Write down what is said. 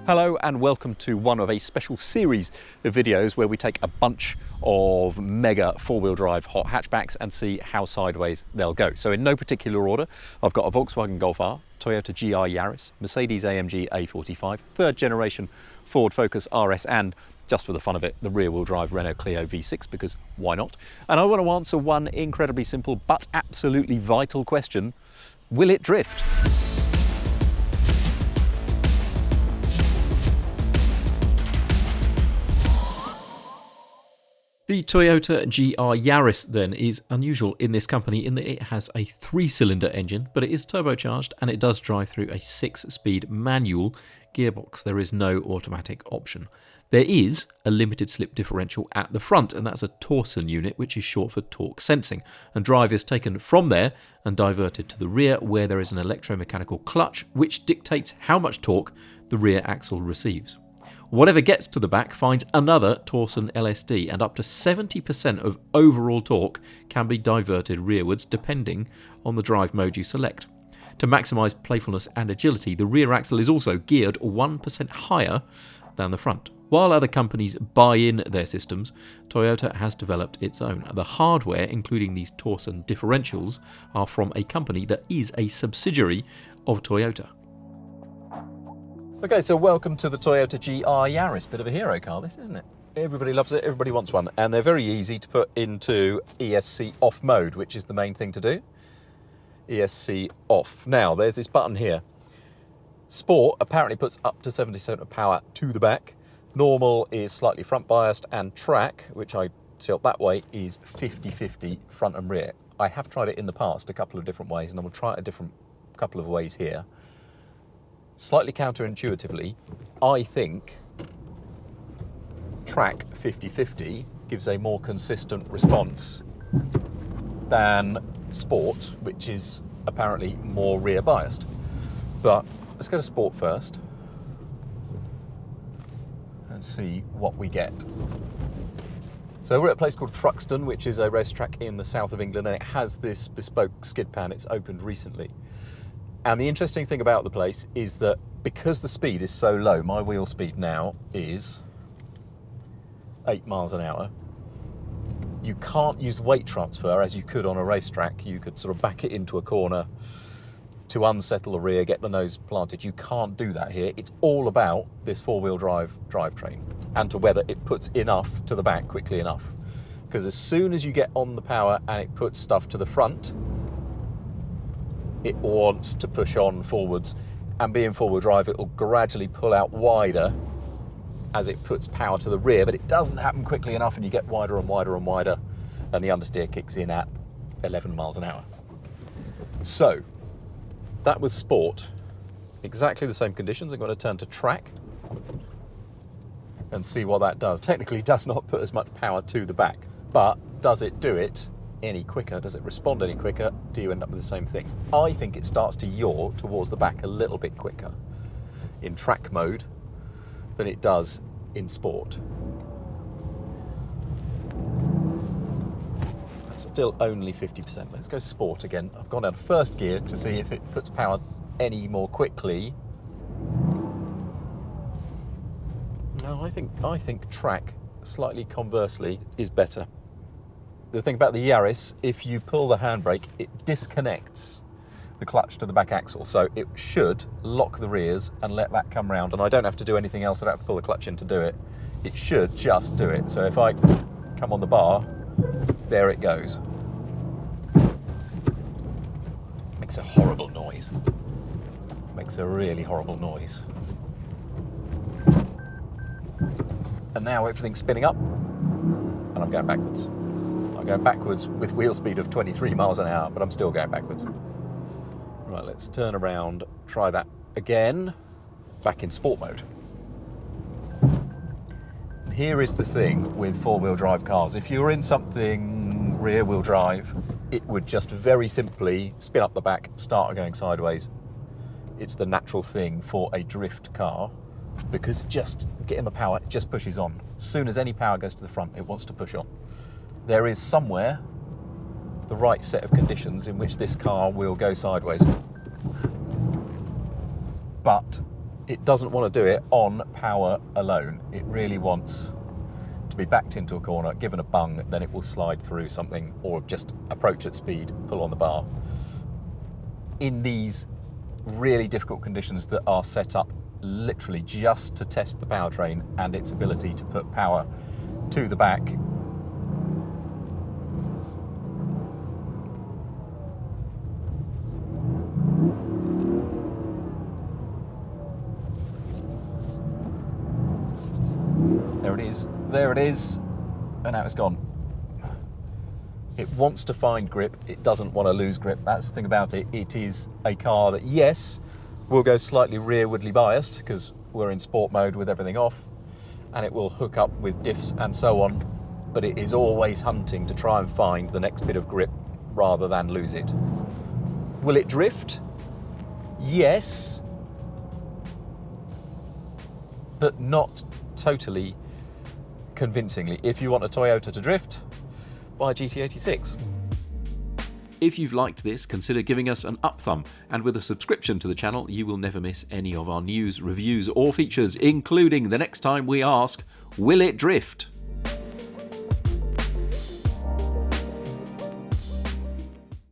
Hello and welcome to one of a special series of videos where we take a bunch of mega four-wheel drive hot hatchbacks and see how sideways they'll go. So in no particular order, I've got a Volkswagen Golf R, Toyota GR Yaris, Mercedes-AMG A45, third generation Ford Focus RS, and just for the fun of it, the rear-wheel drive Renault Clio V6, because why not? And I want to answer one incredibly simple but absolutely vital question: will it drift? The Toyota GR Yaris then is unusual in this company in that it has a 3-cylinder engine, but it is turbocharged and it does drive through a 6-speed manual gearbox. There is no automatic option. There is a limited slip differential at the front, and that's a Torsen unit, which is short for torque sensing, and drive is taken from there and diverted to the rear, where there is an electromechanical clutch which dictates how much torque the rear axle receives. Whatever gets to the back finds another Torsen LSD, and up to 70% of overall torque can be diverted rearwards depending on the drive mode you select. To maximise playfulness and agility, the rear axle is also geared 1% higher than the front. While other companies buy in their systems, Toyota has developed its own. The hardware, including these Torsen differentials, are from a company that is a subsidiary of Toyota. Okay, so welcome to the Toyota GR Yaris. Bit of a hero car, this, isn't it? Everybody loves it, everybody wants one, and they're very easy to put into ESC off mode, which is the main thing to do. ESC off. Now, there's this button here. Sport apparently puts up to 70% of power to the back. Normal is slightly front biased, and track, which I tilt that way, is 50-50 front and rear. I have tried it in the past a couple of different ways, and I will try it a couple of ways here. Slightly counterintuitively, I think track 50-50 gives a more consistent response than sport, which is apparently more rear biased. But let's go to sport first and see what we get. So we're at a place called Thruxton, which is a racetrack in the south of England, and it has this bespoke skid pan. It's opened recently. And the interesting thing about the place is that because the speed is so low, my wheel speed now is 8 miles an hour, you can't use weight transfer as you could on a racetrack. You could sort of back it into a corner to unsettle the rear, get the nose planted. You can't do that here. It's all about this four-wheel drive drivetrain and to whether it puts enough to the back quickly enough. Because as soon as you get on the power and it puts stuff to the front, it wants to push on forwards, and being four-wheel drive, it will gradually pull out wider as it puts power to the rear, but it doesn't happen quickly enough, and you get wider and wider and wider, and the understeer kicks in at 11 miles an hour. So that was sport. Exactly the same conditions. I'm going to turn to track and see what that does. Technically, it does not put as much power to the back, but does it do it any quicker? Does it respond any quicker? Do you end up with the same thing? I think it starts to yaw towards the back a little bit quicker in track mode than it does in sport. That's still only 50%. Let's go sport again. I've gone down to first gear to see if it puts power any more quickly. No, I think track, slightly conversely, is better. The thing about the Yaris, if you pull the handbrake, it disconnects the clutch to the back axle. So it should lock the rears and let that come round. And I don't have to do anything else. I don't have to pull the clutch in to do it. It should just do it. So if I come on the bar, there it goes. Makes a horrible noise. Makes a really horrible noise. And now everything's spinning up and I'm going backwards. I'm going backwards with wheel speed of 23 miles an hour, but I'm still going backwards. Right, let's turn around, try that again, back in sport mode. And here is the thing with four-wheel drive cars. If you're in something rear-wheel drive, it would just very simply spin up the back, start going sideways. It's the natural thing for a drift car, because just getting the power, it just pushes on. As soon as any power goes to the front, it wants to push on. There is somewhere the right set of conditions in which this car will go sideways. But it doesn't want to do it on power alone. It really wants to be backed into a corner, given a bung, then it will slide through something or just approach at speed, pull on the bar. In these really difficult conditions that are set up literally just to test the powertrain and its ability to put power to the back, there it is, and now it's gone. It wants to find grip, it doesn't want to lose grip. That's the thing about it. It is a car that, yes, will go slightly rearwardly biased because we're in sport mode with everything off, and it will hook up with diffs and so on, but it is always hunting to try and find the next bit of grip rather than lose it. Will it drift? Yes, but not totally convincingly. If you want a Toyota to drift, buy a GT86. If you've liked this, consider giving us an up thumb, and with a subscription to the channel you will never miss any of our news, reviews or features, including the next time we ask, will it drift?